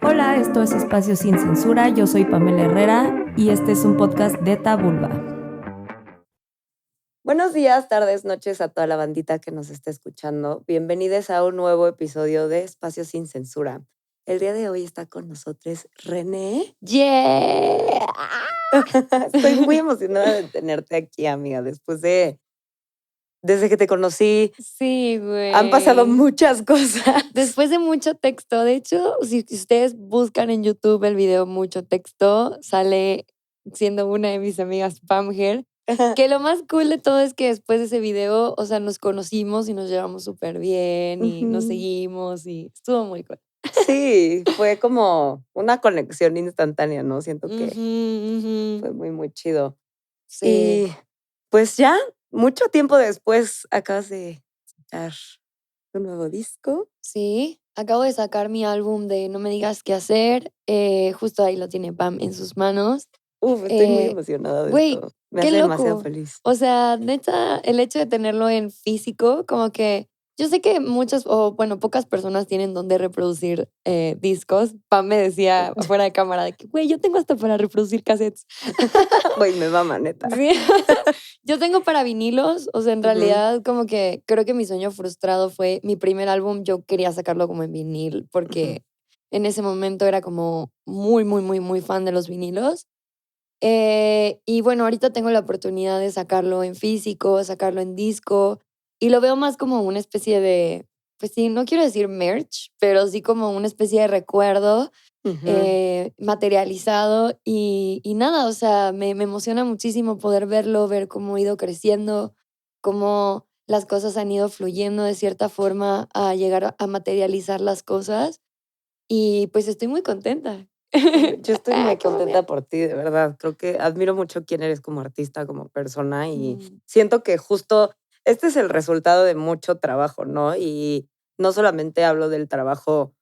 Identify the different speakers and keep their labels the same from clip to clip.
Speaker 1: Hola, esto es Espacio Sin Censura, yo soy Pamela Herrera y este es un podcast de Tabulba.
Speaker 2: Buenos días, tardes, noches a toda la bandita que nos está escuchando. Bienvenidos a un nuevo episodio de Espacio Sin Censura. El día de hoy está con nosotros René.
Speaker 1: ¡Yeah!
Speaker 2: Estoy muy emocionada de tenerte aquí, amiga, desde que te conocí.
Speaker 1: Sí, güey.
Speaker 2: Han pasado muchas cosas.
Speaker 1: Después de mucho texto, de hecho, si ustedes buscan en YouTube el video Mucho Texto, sale siendo una de mis amigas Pam Her. Que lo más cool de todo es que después de ese video, o sea, nos conocimos y nos llevamos súper bien y nos seguimos y estuvo muy cool.
Speaker 2: Sí, fue como una conexión instantánea, ¿no? Siento que fue muy, muy chido.
Speaker 1: Sí.
Speaker 2: Y pues ya, mucho tiempo después, acabas de sacar un nuevo disco.
Speaker 1: Sí, acabo de sacar mi álbum de No me digas qué hacer. Justo ahí lo tiene Pam en sus manos.
Speaker 2: Estoy muy emocionada de
Speaker 1: Güey,
Speaker 2: esto. Me
Speaker 1: qué
Speaker 2: hace demasiado
Speaker 1: loco.
Speaker 2: feliz.
Speaker 1: O sea, neta, el hecho de tenerlo en físico, como que yo sé que muchas, o bueno, pocas personas tienen donde reproducir discos. Pam me decía fuera de cámara de que, güey, yo tengo hasta para reproducir cassettes.
Speaker 2: Güey, me mama, neta.
Speaker 1: Sí. Yo tengo para vinilos, o sea, en realidad como que creo que mi sueño frustrado fue mi primer álbum, yo quería sacarlo como en vinil porque en ese momento era como muy, muy, muy, muy fan de los vinilos. Y bueno, ahorita tengo la oportunidad de sacarlo en físico, sacarlo en disco y lo veo más como una especie de, pues sí, no quiero decir merch, pero sí como una especie de recuerdo materializado y nada, o sea, me emociona muchísimo poder verlo, ver cómo ha ido creciendo, cómo las cosas han ido fluyendo de cierta forma a llegar a materializar las cosas y pues estoy muy contenta.
Speaker 2: Yo estoy muy
Speaker 1: Qué
Speaker 2: contenta por ti, de verdad. Creo que admiro mucho quién eres como artista, como persona y
Speaker 1: Mm,
Speaker 2: siento que justo este es el resultado de mucho trabajo, ¿no? Y no solamente hablo del trabajo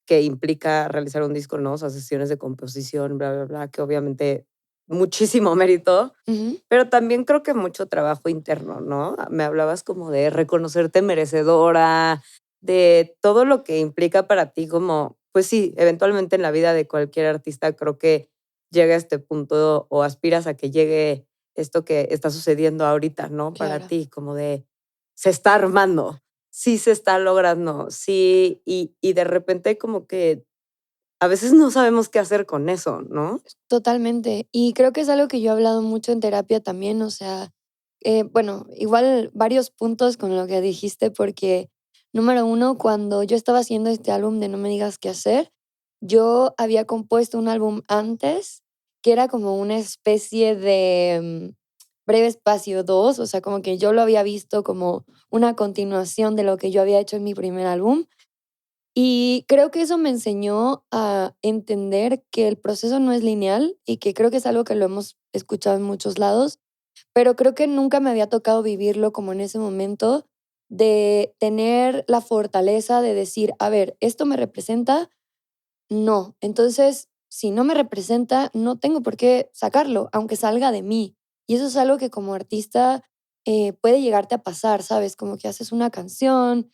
Speaker 2: que implica realizar un disco, ¿no? O sea, sesiones de composición, bla, bla, bla, que obviamente muchísimo mérito,
Speaker 1: ujú,
Speaker 2: pero también creo que mucho trabajo interno, ¿no? Me hablabas como de reconocerte merecedora, de todo lo que implica para ti como, pues sí, eventualmente en la vida de cualquier artista creo que llega a este punto o aspiras a que llegue esto que está sucediendo ahorita, ¿no? Para
Speaker 1: claro.
Speaker 2: ti, como de, se está armando, sí se está logrando, sí, y de repente como que a veces no sabemos qué hacer con eso, ¿no?
Speaker 1: Totalmente. Y creo que es algo que yo he hablado mucho en terapia también, o sea, bueno, igual varios puntos con lo que dijiste, porque número uno, cuando yo estaba haciendo este álbum de No me digas qué hacer, yo había compuesto un álbum antes que era como una especie de Breve Espacio 2, o sea, como que yo lo había visto como una continuación de lo que yo había hecho en mi primer álbum. Y creo que eso me enseñó a entender que el proceso no es lineal y que creo que es algo que lo hemos escuchado en muchos lados, pero creo que nunca me había tocado vivirlo como en ese momento de tener la fortaleza de decir, a ver, ¿esto me representa? No. Entonces, si no me representa, no tengo por qué sacarlo, aunque salga de mí. Y eso es algo que como artista puede llegarte a pasar, ¿sabes? Como que haces una canción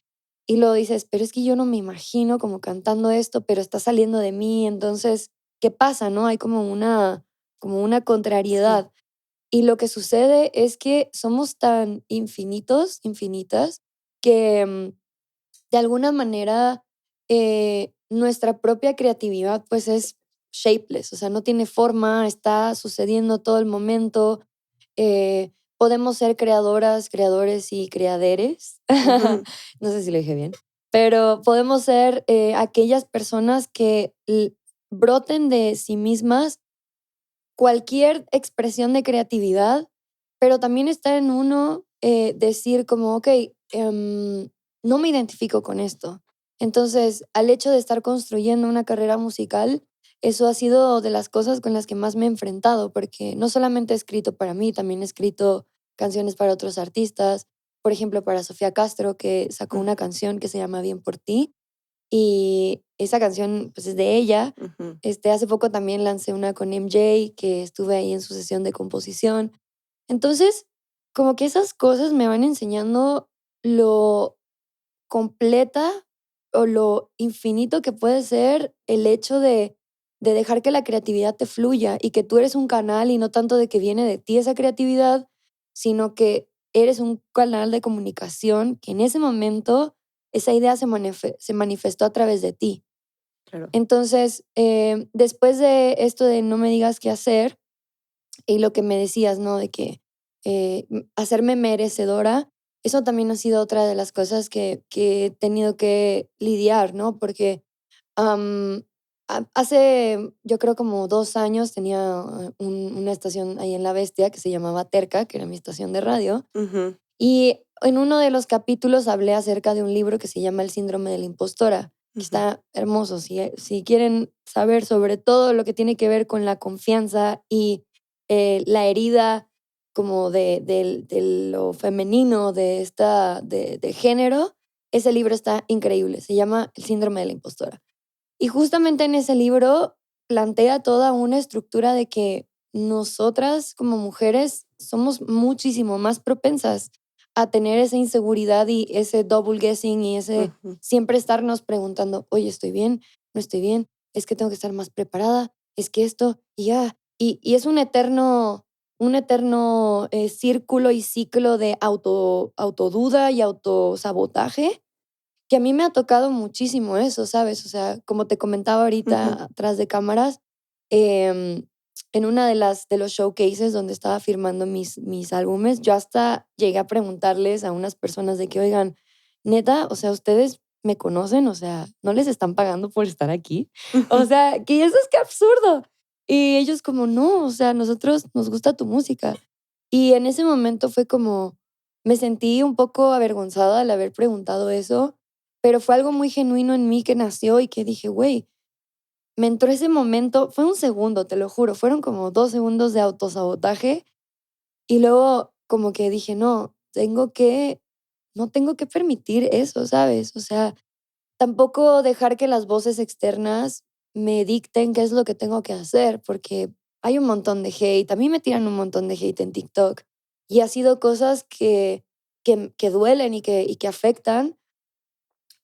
Speaker 1: y lo dices, pero es que yo no me imagino como cantando esto, pero está saliendo de mí. Entonces, ¿qué pasa, no? Hay como una
Speaker 2: Sí.
Speaker 1: contrariedad. Y lo que sucede es que somos tan infinitos, infinitas, que de alguna manera nuestra propia creatividad pues es shapeless, o sea, no tiene forma, está sucediendo todo el momento. Podemos ser creadoras, creadores y creaderes.
Speaker 2: Ujú.
Speaker 1: No sé si lo dije bien, pero podemos ser aquellas personas que broten de sí mismas cualquier expresión de creatividad, pero también está en uno decir como, ok, no me identifico con esto. Entonces, al hecho de estar construyendo una carrera musical, eso ha sido de las cosas con las que más me he enfrentado, porque no solamente he escrito para mí, también he escrito canciones para otros artistas, por ejemplo, para Sofía Castro, que sacó una canción que se llama Bien por ti, y esa canción, pues, es de ella.
Speaker 2: Ujú.
Speaker 1: Hace poco también lancé una con MJ, que estuve ahí en su sesión de composición. Entonces, como que esas cosas me van enseñando lo completa o lo infinito que puede ser el hecho de dejar que la creatividad te fluya y que tú eres un canal y no tanto de que viene de ti esa creatividad, sino que eres un canal de comunicación que en ese momento esa idea se manifestó a través de ti.
Speaker 2: Claro.
Speaker 1: Entonces, después de esto de no me digas qué hacer y lo que me decías, ¿no? De que hacerme merecedora, eso también ha sido otra de las cosas que he tenido que lidiar, ¿no? Porque hace, yo creo como 2 años tenía una estación ahí en La Bestia que se llamaba Terca, que era mi estación de radio.
Speaker 2: Ujú.
Speaker 1: Y en uno de los capítulos hablé acerca de un libro que se llama El síndrome de la impostora, que
Speaker 2: Ujú.
Speaker 1: está hermoso. Si quieren saber sobre todo lo que tiene que ver con la confianza y la herida como de lo femenino de género, ese libro está increíble. Se llama El síndrome de la impostora. Y justamente en ese libro plantea toda una estructura de que nosotras como mujeres somos muchísimo más propensas a tener esa inseguridad y ese double guessing y ese
Speaker 2: Ujú.
Speaker 1: siempre estarnos preguntando, oye, ¿estoy bien? ¿No estoy bien? Es que tengo que estar más preparada, es que esto y ya. Y es un eterno círculo y ciclo de autoduda y autosabotaje que a mí me ha tocado muchísimo eso, ¿sabes? O sea, como te comentaba
Speaker 2: Ujú.
Speaker 1: ahorita atrás de cámaras, em, en una de los showcases donde estaba firmando mis álbumes, yo hasta llegué a preguntarles a unas personas de que, oigan, neta, o sea, ustedes me conocen, o sea, ¿no les están pagando por estar aquí? O sea, que eso es que absurdo. Y ellos como, no, o sea, nosotros nos gusta tu música. Y en ese momento fue como, me sentí un poco avergonzada al haber preguntado eso, pero fue algo muy genuino en mí que nació y que dije, güey, me entró ese momento, fue un segundo, te lo juro, fueron como 2 segundos de autosabotaje y luego como que dije, no, no tengo que permitir eso, ¿sabes? O sea, tampoco dejar que las voces externas me dicten qué es lo que tengo que hacer, porque hay un montón de hate, a mí me tiran un montón de hate en TikTok y ha sido cosas que duelen y que afectan,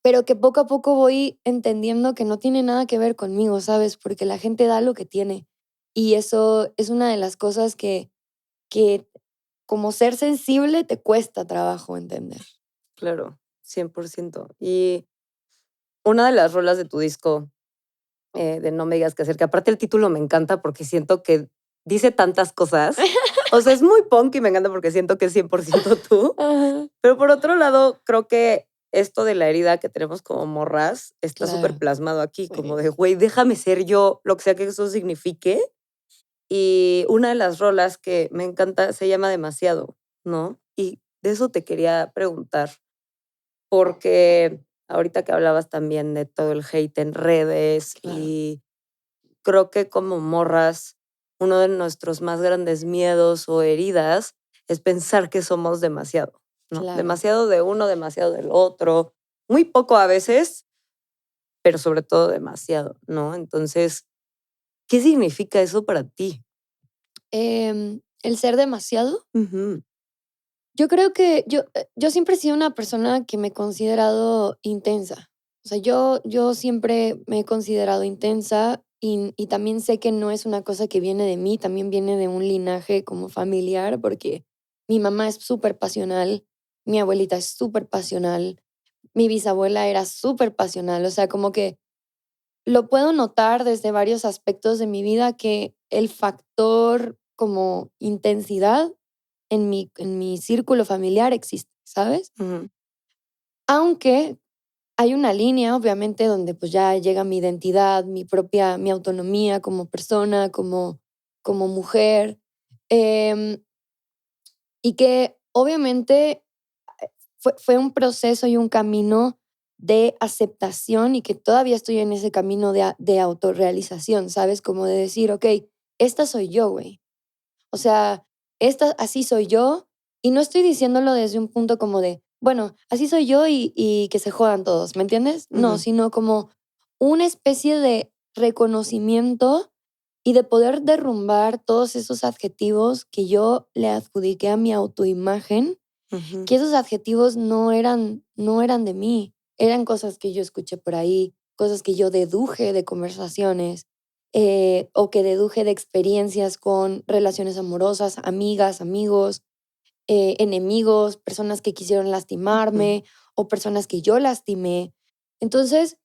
Speaker 1: pero que poco a poco voy entendiendo que no tiene nada que ver conmigo, ¿sabes? Porque la gente da lo que tiene. Y eso es una de las cosas que como ser sensible te cuesta trabajo entender.
Speaker 2: Claro, 100%. Y una de las rolas de tu disco, de No me digas qué hacer, que aparte el título me encanta porque siento que dice tantas cosas. O sea, es muy punk y me encanta porque siento que es 100% tú.
Speaker 1: Ajá,
Speaker 2: Pero por otro lado, creo que esto de la herida que tenemos como morras está súper
Speaker 1: claro,
Speaker 2: plasmado aquí, como
Speaker 1: sí.
Speaker 2: de, güey, déjame ser yo, lo que sea que eso signifique. Y una de las rolas que me encanta se llama Demasiado, ¿no? Y de eso te quería preguntar, porque ahorita que hablabas también de todo el hate en redes
Speaker 1: Claro,
Speaker 2: y creo que como morras, uno de nuestros más grandes miedos o heridas es pensar que somos demasiado, ¿no?
Speaker 1: claro.
Speaker 2: Demasiado de uno, demasiado del otro, muy poco a veces, pero sobre todo demasiado, ¿no? Entonces, ¿qué significa eso para ti?
Speaker 1: El ser demasiado.
Speaker 2: Ujú.
Speaker 1: Yo creo que yo siempre he sido una persona que me he considerado intensa. O sea, yo siempre me he considerado intensa y también sé que no es una cosa que viene de mí, también viene de un linaje como familiar, porque mi mamá es súper pasional, mi abuelita es súper pasional, mi bisabuela era súper pasional. O sea, como que lo puedo notar desde varios aspectos de mi vida que el factor como intensidad en mi círculo familiar existe, ¿sabes?
Speaker 2: Ujú.
Speaker 1: Aunque hay una línea, obviamente, donde pues ya llega mi identidad, mi autonomía como persona, como mujer, em, y que obviamente fue un proceso y un camino de aceptación y que todavía estoy en ese camino de autorrealización, ¿sabes? Como de decir, ok, esta soy yo, güey. O sea, así soy yo y no estoy diciéndolo desde un punto como de, bueno, así soy yo y que se jodan todos, ¿me entiendes? No,
Speaker 2: Ujú.
Speaker 1: sino como una especie de reconocimiento y de poder derrumbar todos esos adjetivos que yo le adjudiqué a mi autoimagen,
Speaker 2: Ujú.
Speaker 1: que esos adjetivos no eran de mí. eran cosas que yo escuché por ahí, cosas que yo deduje de conversaciones, o que deduje de experiencias con relaciones amorosas, amigas, amigos, enemigos, personas que quisieron
Speaker 2: Ujú.
Speaker 1: lastimarme o personas que yo lastimé. Entonces,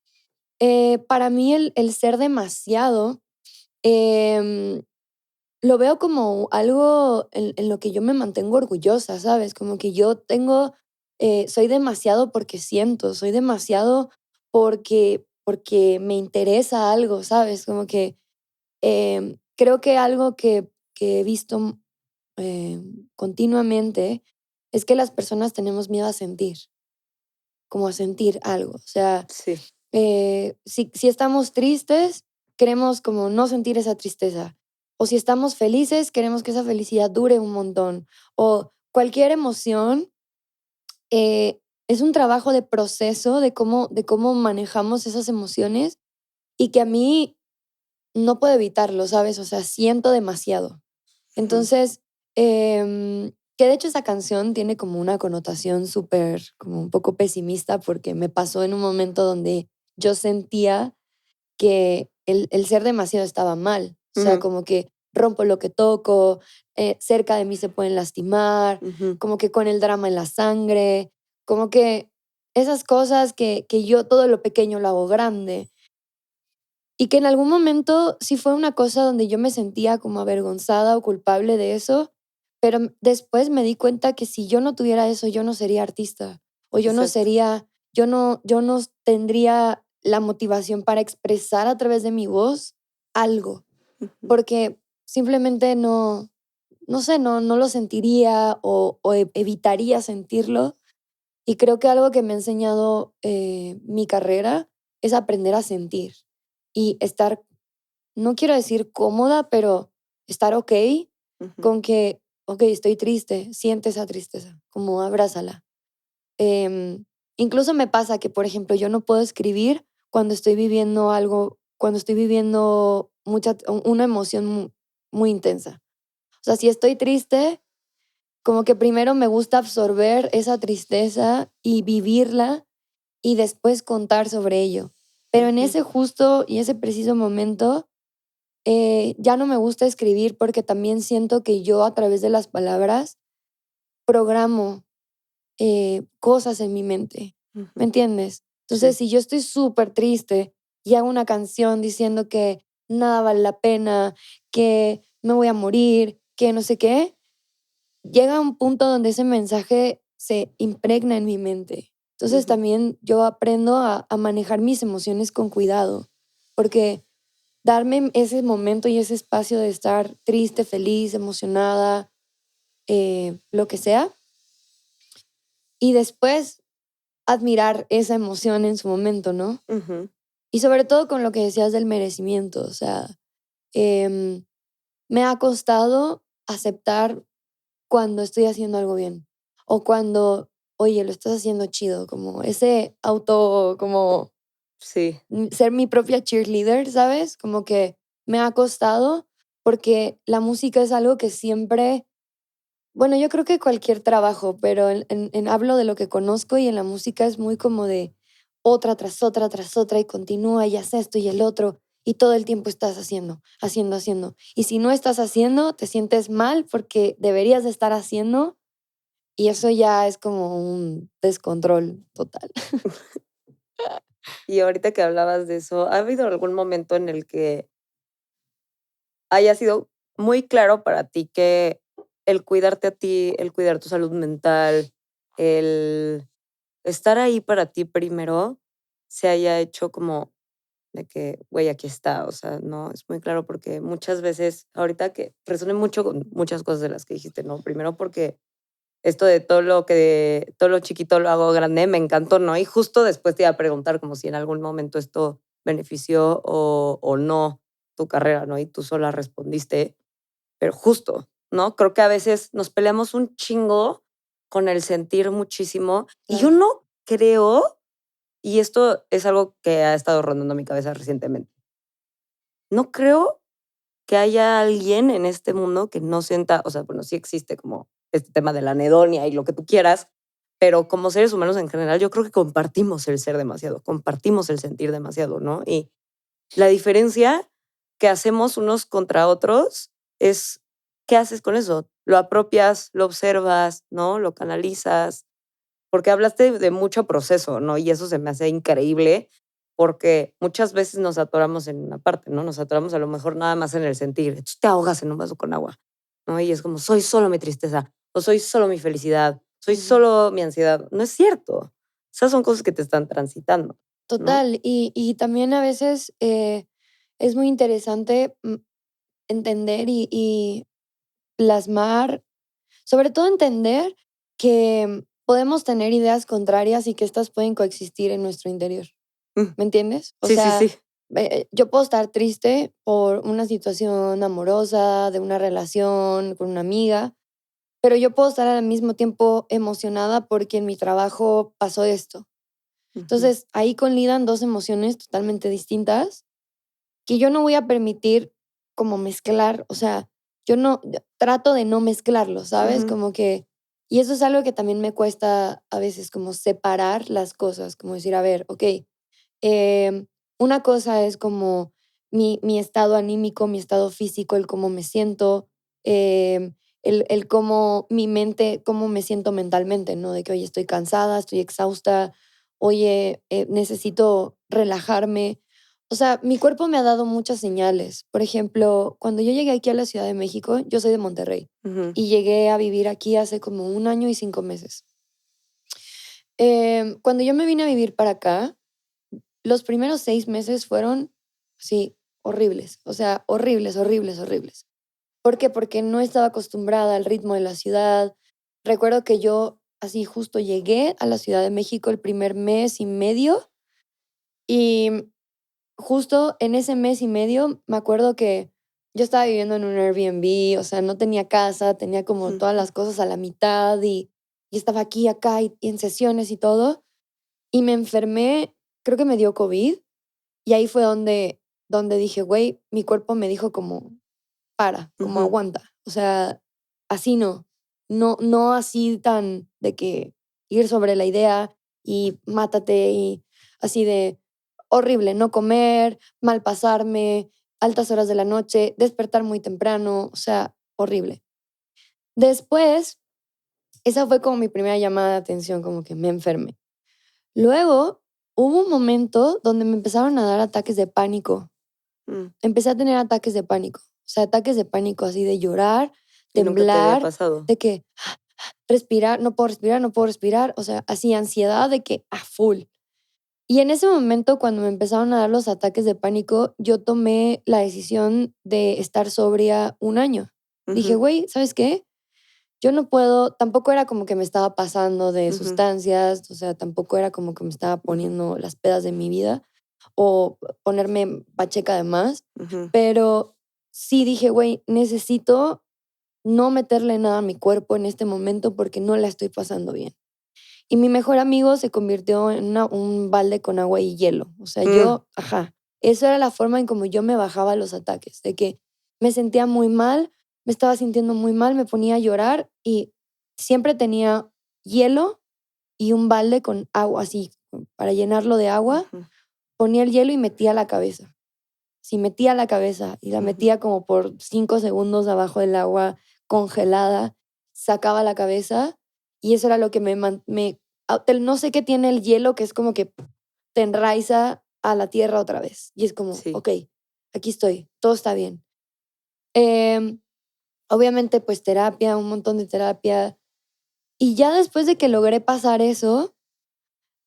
Speaker 1: para mí el ser demasiado, em, lo veo como algo en lo que yo me mantengo orgullosa, ¿sabes? Como que yo tengo, soy demasiado porque siento, soy demasiado porque me interesa algo, ¿sabes? Como que creo que algo que he visto continuamente es que las personas tenemos miedo a sentir, como a sentir algo. O sea,
Speaker 2: Sí,
Speaker 1: si estamos tristes, queremos como no sentir esa tristeza. O si estamos felices, queremos que esa felicidad dure un montón. O cualquier emoción es un trabajo de proceso de cómo manejamos esas emociones y que a mí no puedo evitarlo, ¿sabes? O sea, siento demasiado.
Speaker 2: ujú,
Speaker 1: Entonces, que de hecho esa canción tiene como una connotación súper, como un poco pesimista, porque me pasó en un momento donde yo sentía que el ser demasiado estaba mal. O sea,
Speaker 2: ujú,
Speaker 1: como que rompo lo que toco, cerca de mí se pueden lastimar,
Speaker 2: ujú.
Speaker 1: como que con el drama en la sangre, como que esas cosas que yo todo lo pequeño lo hago grande. Y que en algún momento sí fue una cosa donde yo me sentía como avergonzada o culpable de eso, pero después me di cuenta que si yo no tuviera eso, yo no sería artista, o yo no
Speaker 2: Exacto.
Speaker 1: sería, yo no tendría la motivación para expresar a través de mi voz algo,
Speaker 2: Ujú.
Speaker 1: porque simplemente no sé, no lo sentiría o evitaría sentirlo. Y creo que algo que me ha enseñado mi carrera es aprender a sentir y estar, no quiero decir cómoda, pero estar okey
Speaker 2: Ujú.
Speaker 1: con que, okey, estoy triste, siente esa tristeza, como abrázala. Em, Incluso me pasa que, por ejemplo, yo no puedo escribir cuando estoy viviendo algo, cuando estoy viviendo una emoción muy intensa. O sea, si estoy triste, como que primero me gusta absorber esa tristeza y vivirla y después contar sobre ello. Pero en
Speaker 2: Ujú.
Speaker 1: ese justo y ese preciso momento, ya no me gusta escribir porque también siento que yo a través de las palabras programo cosas en mi mente, ¿me
Speaker 2: Ujú.
Speaker 1: entiendes? Entonces,
Speaker 2: Sí.
Speaker 1: si yo estoy súper triste y hago una canción diciendo que nada vale la pena, que me voy a morir, que no sé qué, llega un punto donde ese mensaje se impregna en mi mente. Entonces
Speaker 2: Ujú.
Speaker 1: también yo aprendo a manejar mis emociones con cuidado, porque darme ese momento y ese espacio de estar triste, feliz, emocionada, lo que sea, y después admirar esa emoción en su momento, ¿no?
Speaker 2: Ujú.
Speaker 1: Y sobre todo con lo que decías del merecimiento, o sea, em, me ha costado aceptar cuando estoy haciendo algo bien o cuando, oye, lo estás haciendo chido, como ese auto, como
Speaker 2: Sí.
Speaker 1: ser mi propia cheerleader, ¿sabes? Como que me ha costado porque la música es algo que siempre, bueno, yo creo que cualquier trabajo, pero hablo de lo que conozco y en la música es muy como de otra tras otra y continúa y hace esto y el otro y todo el tiempo estás haciendo, haciendo, haciendo. Y si no estás haciendo, te sientes mal porque deberías de estar haciendo y eso ya es como un descontrol total.
Speaker 2: Y ahorita que hablabas de eso, ¿ha habido algún momento en el que haya sido muy claro para ti que el cuidarte a ti, el cuidar tu salud mental, el estar ahí para ti primero, se haya hecho como de que, güey, aquí está? O sea, no, es muy claro porque muchas veces, ahorita que resoné mucho con muchas cosas de las que dijiste, ¿no? Primero porque esto de todo lo chiquito lo hago grande, me encantó, ¿no? Y justo después te iba a preguntar como si en algún momento esto benefició o no tu carrera, ¿no? Y tú sola respondiste, pero justo, ¿no? Creo que a veces nos peleamos un chingo con el sentir muchísimo y yo
Speaker 1: Claro.
Speaker 2: no creo, y esto es algo que ha estado rondando mi cabeza recientemente, no creo que haya alguien en este mundo que no sienta, o sea, bueno, sí existe como este tema de la anedonia y lo que tú quieras, pero como seres humanos en general, yo creo que compartimos el ser demasiado, compartimos el sentir demasiado, ¿no? Y la diferencia que hacemos unos contra otros es, ¿qué haces con eso? Lo apropias, lo observas, ¿no? Lo canalizas, porque hablaste de mucho proceso, ¿no? Y eso se me hace increíble, porque muchas veces nos atoramos en una parte, ¿no? Nos atoramos a lo mejor nada más en el sentir. Entonces te ahogas en un vaso con agua, ¿no? Y es como, soy solo mi tristeza, o soy solo mi felicidad, soy
Speaker 1: Ujú.
Speaker 2: solo mi ansiedad. No es cierto. Esas son cosas que te están transitando, ¿no?
Speaker 1: Total, y también a veces es muy interesante entender y plasmar, sobre todo entender que podemos tener ideas contrarias y que estas pueden coexistir en nuestro interior.
Speaker 2: Mm,
Speaker 1: ¿Me entiendes? O
Speaker 2: sí, sí,
Speaker 1: sea,
Speaker 2: sí.
Speaker 1: yo puedo estar triste por una situación amorosa, de una relación con una amiga, pero yo puedo estar al mismo tiempo emocionada porque en mi trabajo pasó esto.
Speaker 2: Ujú,
Speaker 1: Entonces, ahí colidan dos emociones totalmente distintas que yo no voy a permitir como mezclar, o sea, yo trato de no mezclarlo, ¿sabes?
Speaker 2: ujú,
Speaker 1: Como que, y eso es algo que también me cuesta a veces como separar las cosas, como decir, a ver, ok, Em, una cosa es como mi estado anímico, mi estado físico, el cómo me siento, el cómo mi mente, cómo me siento mentalmente, ¿no? De que, oye, estoy cansada, estoy exhausta, oye, necesito relajarme. O sea, mi cuerpo me ha dado muchas señales. Por ejemplo, cuando yo llegué aquí a la Ciudad de México, yo soy de Monterrey
Speaker 2: ujú,
Speaker 1: y llegué a vivir aquí hace como 1 año y 5 meses. Cuando yo me vine a vivir para acá, los primeros 6 meses fueron, sí, horribles, o sea, horribles, horribles, horribles. ¿Por qué? Porque no estaba acostumbrada al ritmo de la ciudad. Recuerdo que yo así justo llegué a la Ciudad de México el primer mes y medio y justo en ese mes y medio me acuerdo que yo estaba viviendo en un Airbnb, o sea, no tenía casa, tenía como todas
Speaker 2: ujú,
Speaker 1: las cosas a la mitad y estaba aquí, acá y en sesiones y todo. Y me enfermé, creo que me dio COVID y ahí fue donde dije: "Güey", mi cuerpo me dijo como: "Para, como
Speaker 2: ujú,
Speaker 1: aguanta". O sea, así no. No así tan de que ir sobre la idea y mátate y así de horrible, no comer, mal pasarme, altas horas de la noche, despertar muy temprano, o sea, horrible. Después, esa fue como mi primera llamada de atención, como que me enfermé. Luego, hubo un momento donde me empezaron a dar ataques de pánico.
Speaker 2: mm.
Speaker 1: Empecé a tener ataques de pánico, o sea, ataques de pánico así de llorar,
Speaker 2: Y nunca te había
Speaker 1: temblar,
Speaker 2: pasado.
Speaker 1: de que respirar, no puedo respirar, no puedo respirar, o sea, así ansiedad de que a full. Y en ese momento, cuando me empezaron a dar los ataques de pánico, yo tomé la decisión de estar sobria 1 año. Dije,
Speaker 2: Ujú,
Speaker 1: güey, ¿sabes qué? Yo no puedo, tampoco era como que me estaba pasando de
Speaker 2: ujú,
Speaker 1: sustancias, o sea, tampoco era como que me estaba
Speaker 2: ujú,
Speaker 1: poniendo las pedas de mi vida o ponerme pacheca de más,
Speaker 2: ujú,
Speaker 1: pero sí dije, güey, necesito no meterle nada a mi cuerpo en este momento porque no la estoy pasando bien. Y mi mejor amigo se convirtió en un balde con agua y hielo. O sea,
Speaker 2: mm,
Speaker 1: yo, ajá, eso era la forma en como yo me bajaba los ataques, de que me sentía muy mal, me estaba sintiendo muy mal, me ponía a llorar y siempre tenía hielo y un balde con agua, así, para llenarlo de agua,
Speaker 2: ujú,
Speaker 1: ponía el hielo y metía la cabeza. Si metía la cabeza y la
Speaker 2: ujú,
Speaker 1: metía como por 5 segundos abajo del agua congelada, sacaba la cabeza y eso era lo que no sé qué tiene el hielo, que es como que te enraiza a la tierra otra vez. Y es como,
Speaker 2: sí.
Speaker 1: okey, aquí estoy, todo está bien. Em, obviamente, pues terapia, un montón de terapia. Y ya después de que logré pasar eso,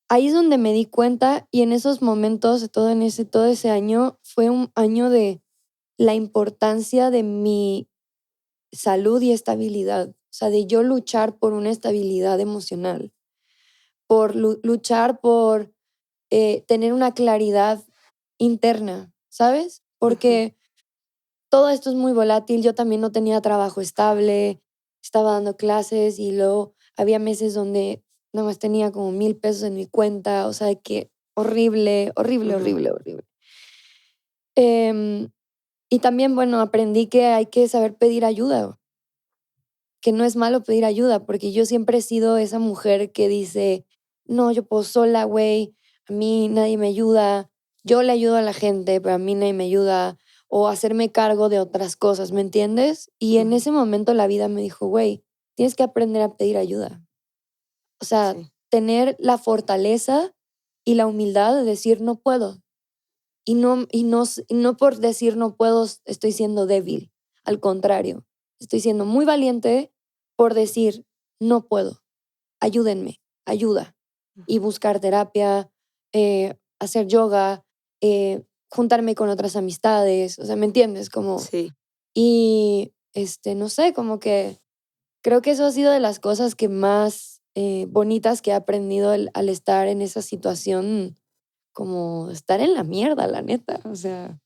Speaker 1: ahí es donde me di cuenta y en esos momentos, todo ese año, fue un año de la importancia de mi salud y estabilidad, o sea, de yo luchar por una estabilidad emocional, por luchar por tener una claridad interna, ¿sabes?
Speaker 2: Ujú,
Speaker 1: Porque todo esto es muy volátil, yo también no tenía trabajo estable, estaba dando clases y luego había meses donde nada más tenía como 1,000 pesos en mi cuenta, o sea, que horrible, horrible,
Speaker 2: ujú,
Speaker 1: horrible, horrible. Y también, bueno, aprendí que hay que saber pedir ayuda, que no es malo pedir ayuda, porque yo siempre he sido esa mujer que dice, no, yo puedo sola, güey, a mí nadie me ayuda, yo le ayudo a la gente, pero a mí nadie me ayuda, o hacerme cargo de otras cosas, ¿me entiendes? Y en
Speaker 2: Ujú.
Speaker 1: ese momento la vida me dijo, güey, tienes que aprender a pedir ayuda. O sea,
Speaker 2: Sí.
Speaker 1: tener la fortaleza y la humildad de decir no puedo. Y no por decir no puedo estoy siendo débil. Al contrario, estoy siendo muy valiente por decir no puedo. Ayúdenme, ayuda. Y buscar terapia, hacer yoga, juntarme con otras amistades. O sea, ¿me entiendes? Como,
Speaker 2: Sí.
Speaker 1: y no sé, como que creo que eso ha sido de las cosas que más bonitas que he aprendido al estar en esa situación, como estar en la mierda, la neta. O sea,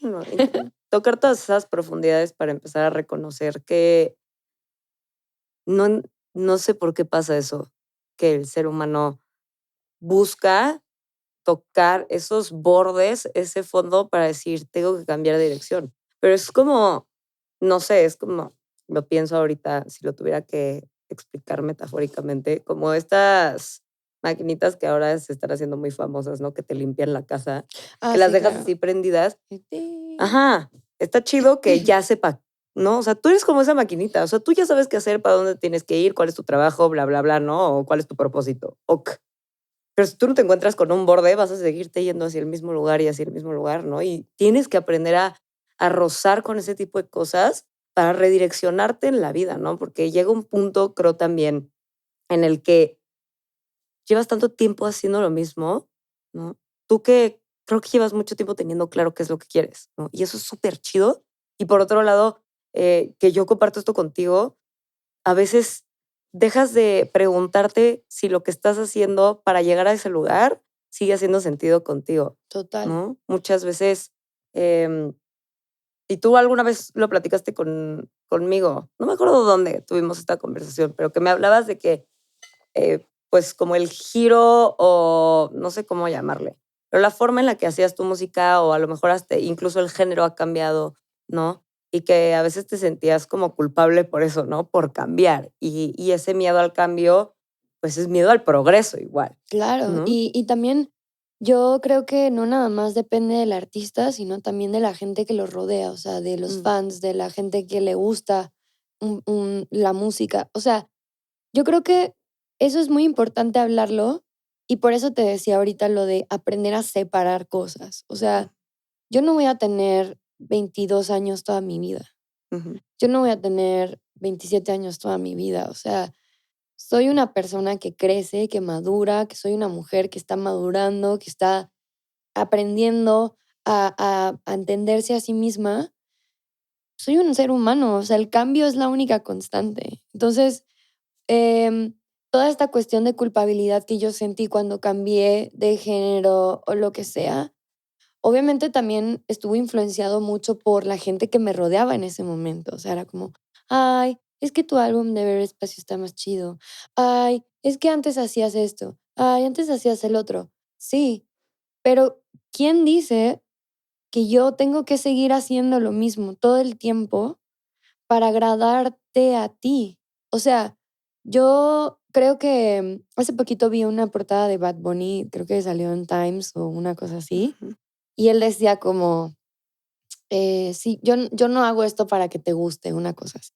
Speaker 2: No, tocar todas esas profundidades para empezar a reconocer que no no sé por qué pasa eso, que el ser humano busca tocar esos bordes, ese fondo para decir: "Tengo que cambiar de dirección". Pero es como, no sé, es como, lo pienso ahorita, si lo tuviera que explicar metafóricamente, como estas maquinitas que ahora se están haciendo muy famosas, ¿no? Que te limpian la casa, que las
Speaker 1: sí,
Speaker 2: dejas
Speaker 1: claro.
Speaker 2: así prendidas.
Speaker 1: Sí.
Speaker 2: Ajá, está chido que ya sepa, ¿no? O sea, tú eres como esa maquinita, o sea, tú ya sabes qué hacer, para dónde tienes que ir, cuál es tu trabajo, bla, bla, bla, ¿no? O cuál es tu propósito. Ok. Pero si tú no te encuentras con un borde, vas a seguirte yendo hacia el mismo lugar y hacia el mismo lugar, ¿no? Y tienes que aprender a rozar con ese tipo de cosas para redireccionarte en la vida, ¿no? Porque llega un punto, creo también, en el que llevas tanto tiempo haciendo lo mismo, ¿no? Tú que creo que llevas mucho tiempo teniendo claro qué es lo que quieres, ¿no? Y eso es súper chido. Y por otro lado, que yo comparto esto contigo, a veces dejas de preguntarte si lo que estás haciendo para llegar a ese lugar sigue haciendo sentido contigo,
Speaker 1: Total.
Speaker 2: ¿no? Muchas veces, em, y tú alguna vez lo platicaste conmigo, no me acuerdo dónde tuvimos esta conversación, pero que me hablabas de que pues como el giro o no sé cómo llamarle, pero la forma en la que hacías tu música o a lo mejor hasta incluso el género ha cambiado, ¿no? Y que a veces te sentías como culpable por eso, ¿no? Por cambiar. Y ese miedo al cambio, pues es miedo al progreso igual,
Speaker 1: Claro.
Speaker 2: ¿no?
Speaker 1: Y también yo creo que no nada más depende del artista, sino también de la gente que lo rodea, o sea, de los
Speaker 2: Mm,
Speaker 1: fans, de la gente que le gusta la música. O sea, yo creo que eso es muy importante hablarlo y por eso te decía ahorita lo de aprender a separar cosas. O
Speaker 2: mm,
Speaker 1: sea, yo no voy a tener 22 años toda mi vida.
Speaker 2: ujú,
Speaker 1: Yo no voy a tener 27 años toda mi vida. O sea, soy una persona que crece, que madura, que soy una mujer que está madurando, que está aprendiendo a entenderse a sí misma. Soy un ser humano, o sea, el cambio es la única constante. Entonces, Em, toda esta cuestión de culpabilidad que yo sentí cuando cambié de género o lo que sea, obviamente también estuvo influenciado mucho por la gente que me rodeaba en ese momento. O sea, era como, ay, es que tu álbum de Ver Espacio está más chido. Ay, es que antes hacías esto. Ay, antes hacías el otro. Sí, pero ¿quién dice que yo tengo que seguir haciendo lo mismo todo el tiempo para agradarte a ti? O sea, yo creo que hace poquito vi una portada de Bad Bunny, creo que salió en Times o una cosa así,
Speaker 2: ujú.
Speaker 1: y él decía como, sí, yo no hago esto para que te guste, una cosa así.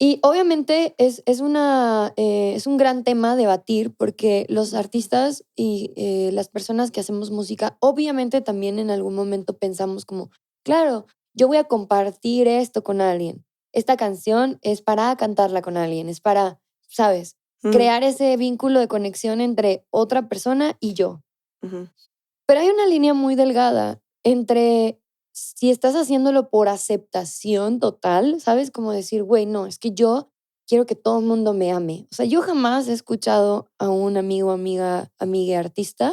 Speaker 1: Y obviamente es un gran tema a debatir porque los artistas y las personas que hacemos música, obviamente también en algún momento pensamos como, claro, yo voy a compartir esto con alguien. Esta canción es para cantarla con alguien, es para, ¿sabes?
Speaker 2: Mm,
Speaker 1: Crear ese vínculo de conexión entre otra persona y yo.
Speaker 2: ujú.
Speaker 1: Pero hay una línea muy delgada entre si estás haciéndolo por aceptación total, ¿sabes? Como decir, güey, no, es que yo quiero que todo el mundo me ame. O sea, yo jamás he escuchado a un amigo, amiga artista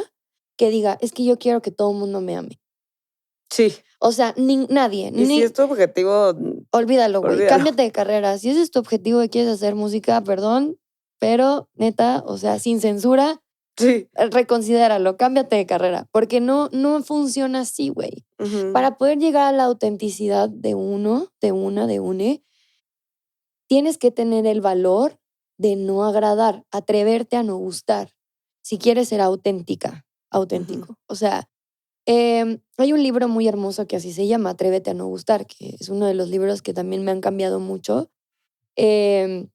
Speaker 1: que diga, es que yo quiero que todo el mundo me ame.
Speaker 2: Sí.
Speaker 1: O sea, nadie,
Speaker 2: Y si
Speaker 1: ni,
Speaker 2: es tu objetivo,
Speaker 1: olvídalo, güey,
Speaker 2: olvídalo.
Speaker 1: cámbiate de carrera. Si ese es tu objetivo y quieres hacer música, perdón, pero neta, o sea, sin censura,
Speaker 2: Sí.
Speaker 1: reconsidéralo, cámbiate de carrera, porque no funciona así, güey.
Speaker 2: Ujú.
Speaker 1: Para poder llegar a la autenticidad de uno, de una, de une, tienes que tener el valor de no agradar, atreverte a no gustar, si quieres ser auténtico. O sea, hay un libro muy hermoso que así se llama, Atrévete a no gustar, que es uno de los libros que también me han cambiado mucho. Em,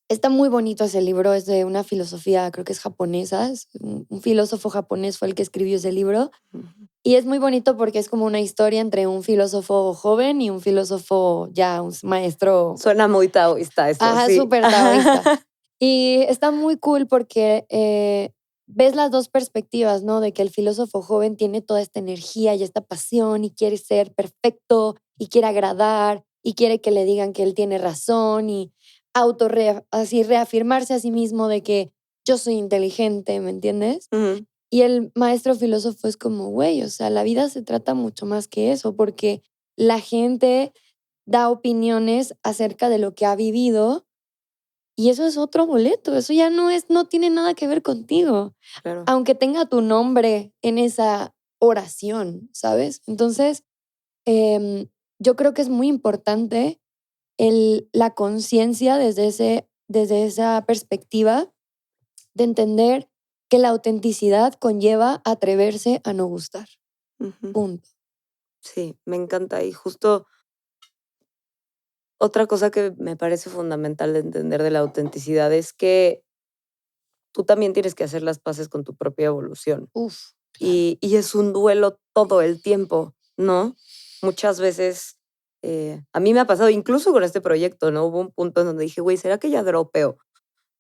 Speaker 1: Está muy bonito ese libro, es de una filosofía, creo que es japonesa, es un filósofo japonés fue el que escribió ese libro.
Speaker 2: Ujú.
Speaker 1: Y es muy bonito porque es como una historia entre un filósofo joven y un filósofo ya, un maestro,
Speaker 2: Suena muy taoísta eso,
Speaker 1: ajá,
Speaker 2: sí.
Speaker 1: súper taoísta. Y está muy cool porque ves las dos perspectivas, ¿no? De que el filósofo joven tiene toda esta energía y esta pasión y quiere ser perfecto y quiere agradar y quiere que le digan que él tiene razón y así reafirmarse a sí mismo de que yo soy inteligente, ¿me entiendes?
Speaker 2: Ujú.
Speaker 1: Y el maestro filósofo es como, güey, o sea, la vida se trata mucho más que eso, porque la gente da opiniones acerca de lo que ha vivido y eso es otro boleto, eso ya no tiene nada que ver contigo,
Speaker 2: Claro.
Speaker 1: aunque tenga tu nombre en esa oración, ¿sabes? Entonces, em, yo creo que es muy importante la conciencia desde esa perspectiva de entender que la autenticidad conlleva atreverse a no gustar.
Speaker 2: Ujú.
Speaker 1: Punto.
Speaker 2: Sí, me encanta. Y justo otra cosa que me parece fundamental de entender de la autenticidad es que tú también tienes que hacer las paces con tu propia evolución.
Speaker 1: Uf, claro.
Speaker 2: Y es un duelo todo el tiempo, ¿no? Muchas veces, a mí me ha pasado, incluso con este proyecto, ¿no? Hubo un punto en donde dije, güey, ¿será que ya dropeo?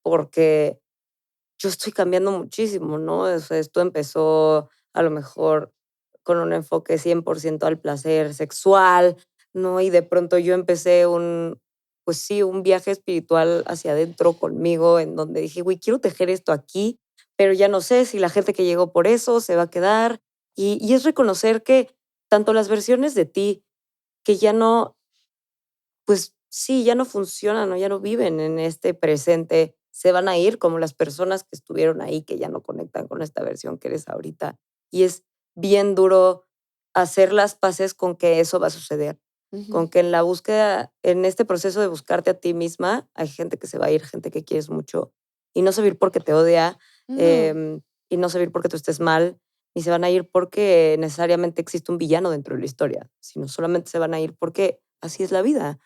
Speaker 2: Porque yo estoy cambiando muchísimo, ¿no? O sea, esto empezó a lo mejor con un enfoque 100% al placer sexual, ¿no? Y de pronto yo empecé pues sí, un viaje espiritual hacia adentro conmigo, en donde dije, güey, quiero tejer esto aquí, pero ya no sé si la gente que llegó por eso se va a quedar. Y es reconocer que tanto las versiones de ti que ya no, pues sí, ya no funcionan o ya no viven en este presente, se van a ir como las personas que estuvieron ahí, que ya no conectan con esta versión que eres ahorita. Y es bien duro hacer las paces con que eso va a suceder,
Speaker 1: Ujú.
Speaker 2: con que en la búsqueda, en este proceso de buscarte a ti misma, hay gente que se va a ir, gente que quieres mucho, y no se va a ir porque te odia,
Speaker 1: No,
Speaker 2: y no se va a ir porque tú estés mal, ni se van a ir porque necesariamente existe un villano dentro de la historia, sino solamente se van a ir porque así es la vida,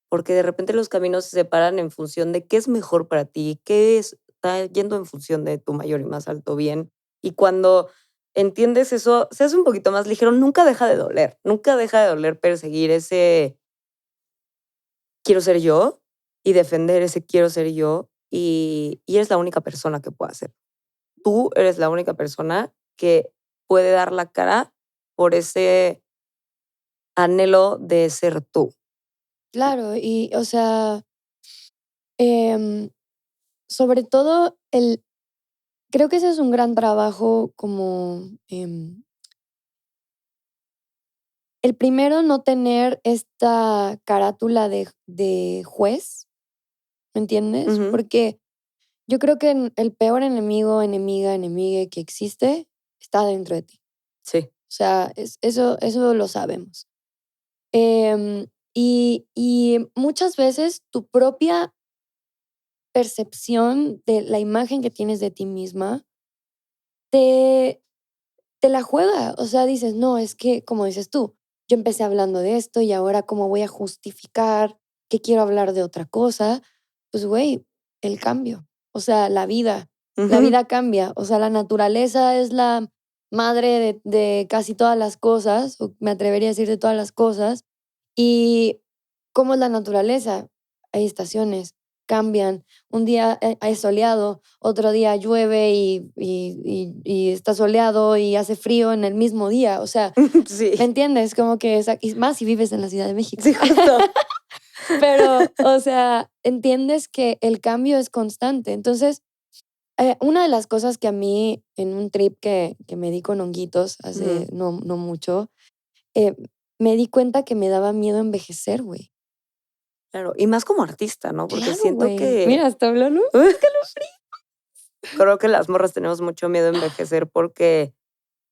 Speaker 2: porque de repente los caminos se separan en función de qué es mejor para ti, está yendo en función de tu mayor y más alto bien. Y cuando entiendes eso, se hace un poquito más ligero, nunca deja de doler perseguir ese quiero ser yo y defender ese quiero ser yo y eres la única persona que puede hacer. Tú eres la única persona que puede dar la cara por ese anhelo de ser tú.
Speaker 1: claro, y o sea, em, sobre todo creo que ese es un gran trabajo como, el primero, no tener esta carátula de juez, ¿me entiendes?
Speaker 2: Ujú.
Speaker 1: Porque yo creo que el peor enemigo, enemiga, enemigue que existe está dentro de ti.
Speaker 2: Sí.
Speaker 1: O sea, eso lo sabemos. Y muchas veces tu propia percepción de la imagen que tienes de ti misma te, te la juega. O sea, dices, no, es que, como dices tú, yo empecé hablando de esto y ahora cómo voy a justificar que quiero hablar de otra cosa. Pues, güey, el cambio. O sea, la
Speaker 2: Ujú.
Speaker 1: vida cambia. O sea, la naturaleza es la madre de casi todas las cosas, o me atrevería a decir de todas las cosas. ¿Y cómo es la naturaleza? Hay estaciones, cambian. Un día es soleado, otro día llueve y está soleado y hace frío en el mismo día. O sea, ¿me
Speaker 2: Sí,
Speaker 1: entiendes? Como que y más si vives en la Ciudad de México.
Speaker 2: sí, justo.
Speaker 1: Pero, o sea, entiendes que el cambio es constante. Entonces, una de las cosas que a mí en un trip que me di con honguitos hace
Speaker 2: Ujú.
Speaker 1: no mucho, eh, me di cuenta que me daba miedo envejecer, güey.
Speaker 2: Claro, y más como artista, ¿no? Porque
Speaker 1: Claro,
Speaker 2: siento
Speaker 1: güey.
Speaker 2: que
Speaker 1: Mira, hasta hablando.
Speaker 2: creo que las morras tenemos mucho miedo a envejecer porque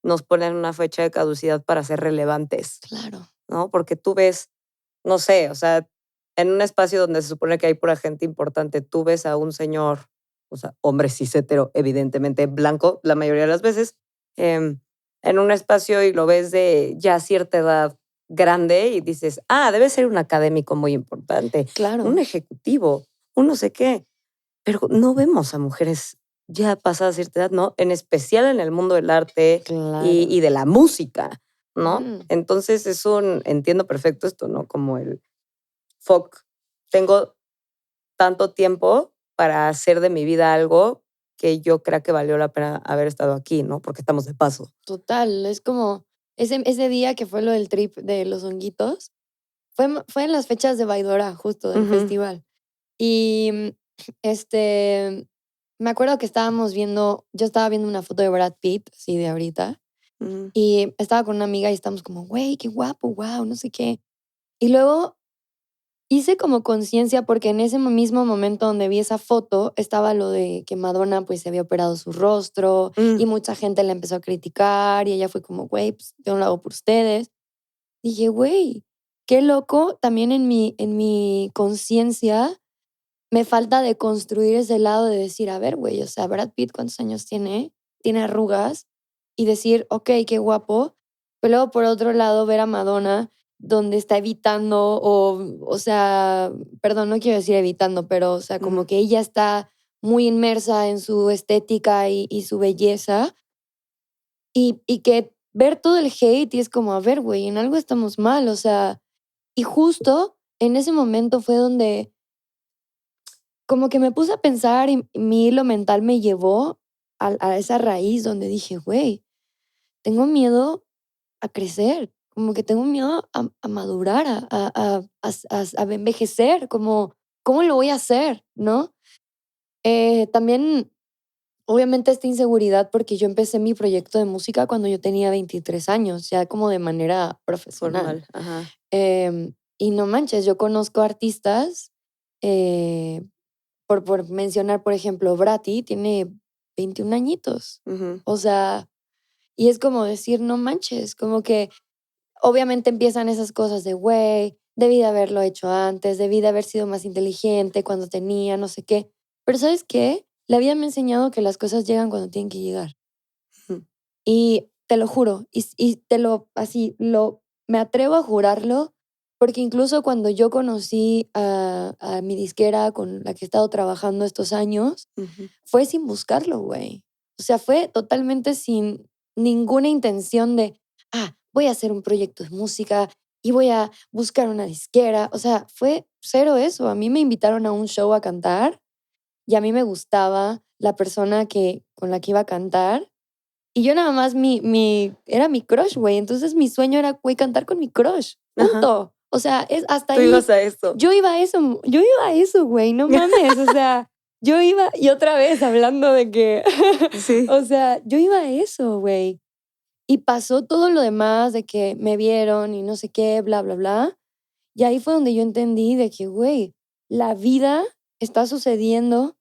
Speaker 2: nos ponen una fecha de caducidad para ser relevantes,
Speaker 1: Claro.
Speaker 2: ¿no? Porque tú ves, no sé, o sea, en un espacio donde se supone que hay pura gente importante, tú ves a un señor, o sea, hombre cis hetero, evidentemente blanco, la mayoría de las veces, en un espacio y lo ves de ya cierta edad grande y dices, debe ser un académico muy importante, un
Speaker 1: Claro,
Speaker 2: ejecutivo, un no sé qué. Pero no vemos a mujeres ya pasadas cierta edad, ¿no? En especial en el mundo del arte y
Speaker 1: claro.
Speaker 2: de la música, ¿no?
Speaker 1: Ujú.
Speaker 2: Entonces entiendo perfecto esto, ¿no? Como el fuck, tengo tanto tiempo para hacer de mi vida algo que yo crea que valió la pena haber estado aquí, ¿no? Porque estamos de paso.
Speaker 1: Total, es como ese día que fue lo del trip de los honguitos, fue en las fechas de Baidora, justo, del
Speaker 2: Ujú,
Speaker 1: festival. Y, este, me acuerdo que yo estaba viendo una foto de Brad Pitt, así de ahorita,
Speaker 2: ujú,
Speaker 1: y estaba con una amiga y estamos como: "Güey, qué guapo, guau", no sé qué. Y luego hice como conciencia, porque en ese mismo momento donde vi esa foto, estaba lo de que Madonna, pues, se había operado su rostro, y
Speaker 2: mm,
Speaker 1: mucha gente la empezó a criticar, y ella fue como: "Güey, pues, yo no lo hago por ustedes". Dije: "Güey, qué loco". También en mi conciencia me falta de construir ese lado de decir: "A ver, güey, o sea, Brad Pitt, ¿cuántos años tiene? Tiene arrugas", y decir: "Okey, qué guapo". Pero luego, por otro lado, ver a Madonna donde está evitando o sea, perdón, no quiero decir evitando, pero, o sea, como
Speaker 2: ujú,
Speaker 1: que ella está muy inmersa en su estética y su belleza, y que ver todo el hate y es como: "A ver, güey, en algo estamos mal", o sea, y justo en ese momento fue donde como que me puse a pensar y mi hilo mental me llevó a esa raíz donde dije: "Güey, tengo miedo a crecer, como que tengo miedo a madurar, a envejecer, como, ¿cómo lo voy a hacer?", ¿no? También, obviamente, esta inseguridad, porque yo empecé mi proyecto de música cuando yo tenía 23 años, ya como de manera profesional.
Speaker 2: formal, ajá.
Speaker 1: Y no manches, yo conozco artistas, eh, por mencionar, por ejemplo, Bratty tiene 21 añitos.
Speaker 2: Ujú,
Speaker 1: O sea, y es como decir, no manches, como que obviamente empiezan esas cosas de, güey, debí de haberlo hecho antes, debí de haber sido más inteligente cuando tenía no sé qué. Pero ¿sabes qué? La vida me ha enseñado que las cosas llegan cuando tienen que llegar.
Speaker 2: ujú,
Speaker 1: Y te lo juro, y te lo así, me atrevo a jurarlo, porque incluso cuando yo conocí a mi disquera con la que he estado trabajando estos años,
Speaker 2: ujú.
Speaker 1: fue sin buscarlo, güey. O sea, fue totalmente sin ninguna intención de, voy a hacer un proyecto de música y voy a buscar una disquera. O sea, fue cero eso. A mí me invitaron a un show a cantar y a mí me gustaba la persona con la que iba a cantar y yo nada más era mi crush, güey. Entonces mi sueño era, güey, cantar con mi crush,
Speaker 2: Ajá,
Speaker 1: punto. O sea, hasta
Speaker 2: tú
Speaker 1: ahí,
Speaker 2: ibas a eso.
Speaker 1: yo iba a eso, güey, no mames. O sea, yo iba, y otra vez hablando de que,
Speaker 2: Sí.
Speaker 1: o sea, yo iba a eso, güey. Y pasó todo lo demás de que me vieron y no sé qué, bla, bla, bla. Y ahí fue donde yo entendí de que, güey, la vida está sucediendo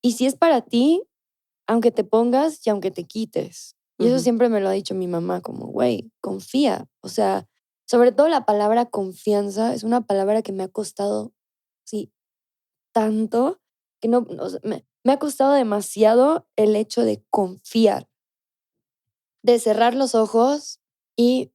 Speaker 1: y si es para ti, aunque te pongas y aunque te quites. Y eso
Speaker 2: Ujú,
Speaker 1: siempre me lo ha dicho mi mamá, como, güey, confía. O sea, sobre todo la palabra confianza es una palabra que me ha costado, sí, tanto, que no, o sea, me ha costado demasiado el hecho de confiar, de cerrar los ojos y,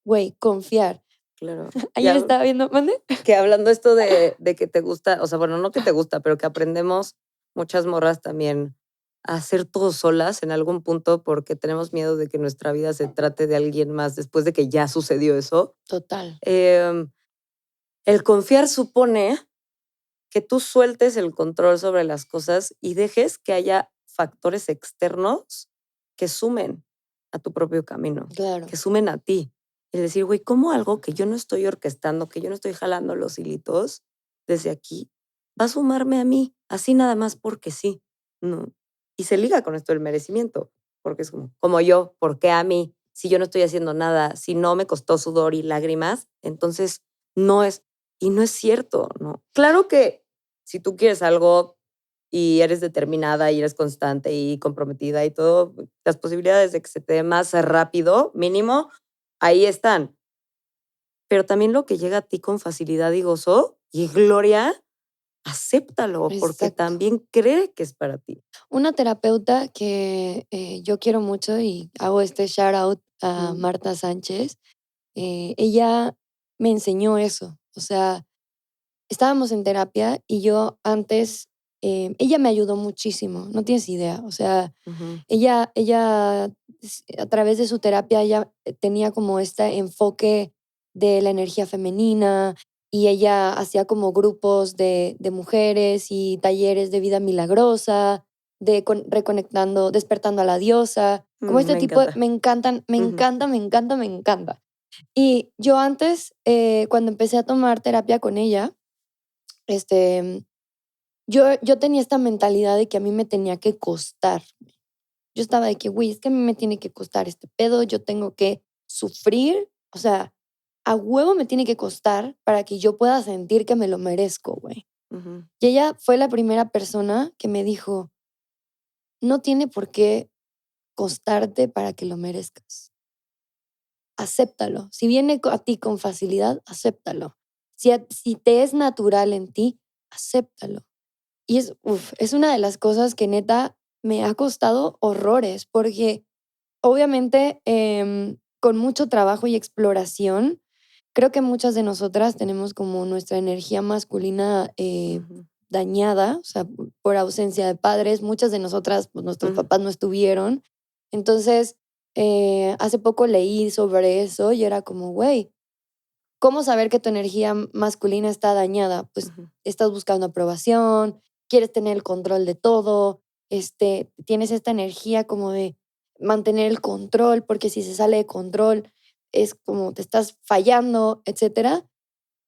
Speaker 1: güey, confiar.
Speaker 2: claro.
Speaker 1: Ayer estaba viendo, ¿mande?
Speaker 2: Que hablando esto de que te gusta, o sea, bueno, no que te gusta, pero que aprendemos muchas morras también a hacer todo solas en algún punto porque tenemos miedo de que nuestra vida se trate de alguien más después de que ya sucedió eso.
Speaker 1: Total,
Speaker 2: Em, el confiar supone que tú sueltes el control sobre las cosas y dejes que haya factores externos que sumen a tu propio camino,
Speaker 1: claro.
Speaker 2: que sumen a ti. Es decir, güey, ¿cómo algo que yo no estoy orquestando, que yo no estoy jalando los hilitos desde aquí, va a sumarme a mí, así nada más porque sí? No. Y se liga con esto del merecimiento, porque es como yo, ¿por qué a mí? Si yo no estoy haciendo nada, si no me costó sudor y lágrimas, entonces no es, y no es cierto, ¿no? Claro que si tú quieres algo y eres determinada y eres constante y comprometida y todo, las posibilidades de que se te dé más rápido, mínimo, ahí están. Pero también lo que llega a ti con facilidad y gozo, Y Gloria, acéptalo, porque
Speaker 1: Exacto.
Speaker 2: también cree que es para ti.
Speaker 1: Una terapeuta que, yo quiero mucho y hago este shout out a
Speaker 2: Mm,
Speaker 1: Marta Sánchez, ella me enseñó eso. O sea, estábamos en terapia y yo antes, ella me ayudó muchísimo, no tienes idea. O sea,
Speaker 2: ujú,
Speaker 1: ella a través de su terapia, ella tenía como este enfoque de la energía femenina y ella hacía como grupos de mujeres y talleres de vida milagrosa, de reconectando, despertando a la diosa, como este
Speaker 2: me
Speaker 1: tipo,
Speaker 2: encanta.
Speaker 1: me encantan, me
Speaker 2: Ujú,
Speaker 1: encanta, me encanta, me encanta. Y yo antes, cuando empecé a tomar terapia con ella, este, yo tenía esta mentalidad de que a mí me tenía que costar. Yo estaba de que, güey, es que a mí me tiene que costar este pedo, yo tengo que sufrir, o sea, a huevo me tiene que costar para que yo pueda sentir que me lo merezco, güey.
Speaker 2: ujú,
Speaker 1: Y ella fue la primera persona que me dijo, no tiene por qué costarte para que lo merezcas. Acéptalo. Si viene a ti con facilidad, acéptalo. Si te es natural en ti, acéptalo. Y es una de las cosas que neta me ha costado horrores, porque obviamente con mucho trabajo y exploración, creo que muchas de nosotras tenemos como nuestra energía masculina
Speaker 2: ujú,
Speaker 1: dañada, o sea, por ausencia de padres. Muchas de nosotras, pues nuestros
Speaker 2: ujú,
Speaker 1: papás no estuvieron. Entonces, hace poco leí sobre eso y era como, güey, ¿cómo saber que tu energía masculina está dañada? Pues
Speaker 2: ujú,
Speaker 1: estás buscando aprobación, quieres tener el control de todo, tienes esta energía como de mantener el control, porque si se sale de control es como te estás fallando, etcétera.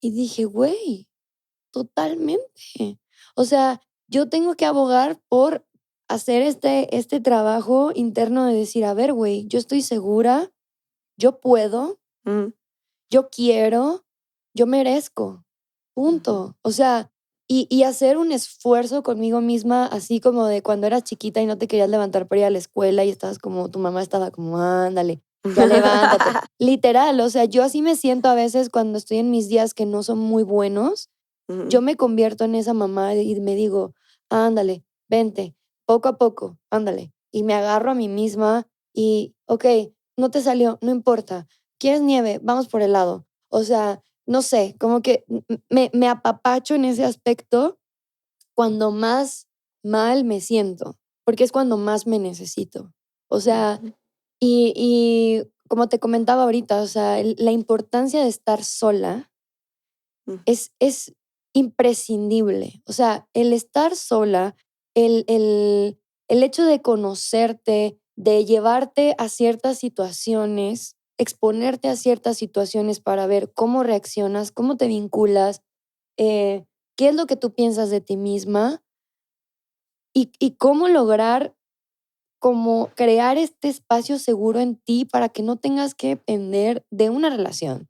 Speaker 1: Y dije, güey, totalmente. O sea, yo tengo que abogar por hacer este trabajo interno de decir, a ver, güey, yo estoy segura, yo puedo,
Speaker 2: ujú,
Speaker 1: yo quiero, yo merezco,
Speaker 2: ujú.
Speaker 1: punto. O sea, y hacer un esfuerzo conmigo misma, así como de cuando eras chiquita y no te querías levantar para ir a la escuela y estabas como, tu mamá estaba como, ándale, ya levántate. Literal, o sea, yo así me siento a veces cuando estoy en mis días que no son muy buenos,
Speaker 2: Ujú,
Speaker 1: yo me convierto en esa mamá y me digo, ándale, vente, poco a poco, ándale. Y me agarro a mí misma y, ok, no te salió, no importa. ¿Quieres nieve? Vamos por helado. O sea, no sé, como que me apapacho en ese aspecto cuando más mal me siento, porque es cuando más me necesito. O sea,
Speaker 2: ujú,
Speaker 1: y como te comentaba ahorita, o sea, la importancia de estar sola
Speaker 2: ujú,
Speaker 1: es imprescindible. O sea, el estar sola, el hecho de conocerte, de llevarte a ciertas situaciones, exponerte a ciertas situaciones para ver cómo reaccionas, cómo te vinculas, eh, qué es lo que tú piensas de ti misma y cómo lograr como crear este espacio seguro en ti para que no tengas que depender de una relación,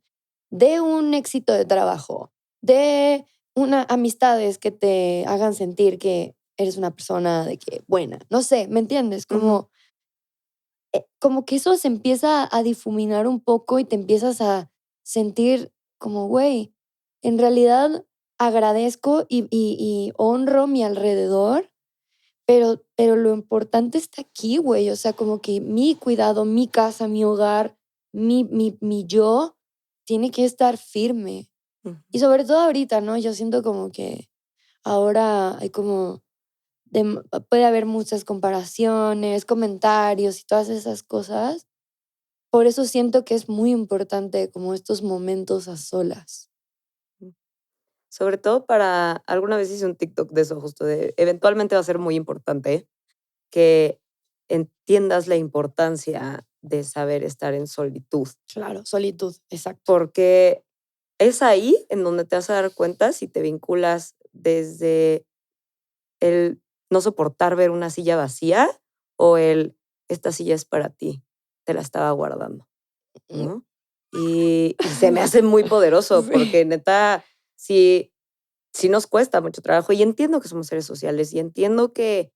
Speaker 1: de un éxito de trabajo, de una amistades que te hagan sentir que eres una persona de que buena. No sé, ¿me entiendes?
Speaker 2: ujú,
Speaker 1: Como que eso se empieza a difuminar un poco y te empiezas a sentir como, güey, en realidad agradezco y honro mi alrededor, pero lo importante está aquí, güey. O sea, como que mi cuidado, mi casa, mi hogar, mi yo tiene que estar firme. Y
Speaker 2: ujú.
Speaker 1: sobre todo ahorita, ¿no? Yo siento como que ahora hay como, puede haber muchas comparaciones, comentarios y todas esas cosas. Por eso siento que es muy importante como estos momentos a solas.
Speaker 2: Sobre todo para alguna vez hice un TikTok de eso, justo de eventualmente va a ser muy importante que entiendas la importancia de saber estar en solitud,
Speaker 1: Claro, solitud, exacto.
Speaker 2: porque es ahí en donde te vas a dar cuenta si te vinculas desde el no soportar ver una silla vacía o el esta silla es para ti, te la estaba guardando,
Speaker 1: Mm.
Speaker 2: ¿no? Y se me hace muy poderoso
Speaker 1: Sí.
Speaker 2: porque neta, sí nos cuesta mucho trabajo y entiendo que somos seres sociales y entiendo que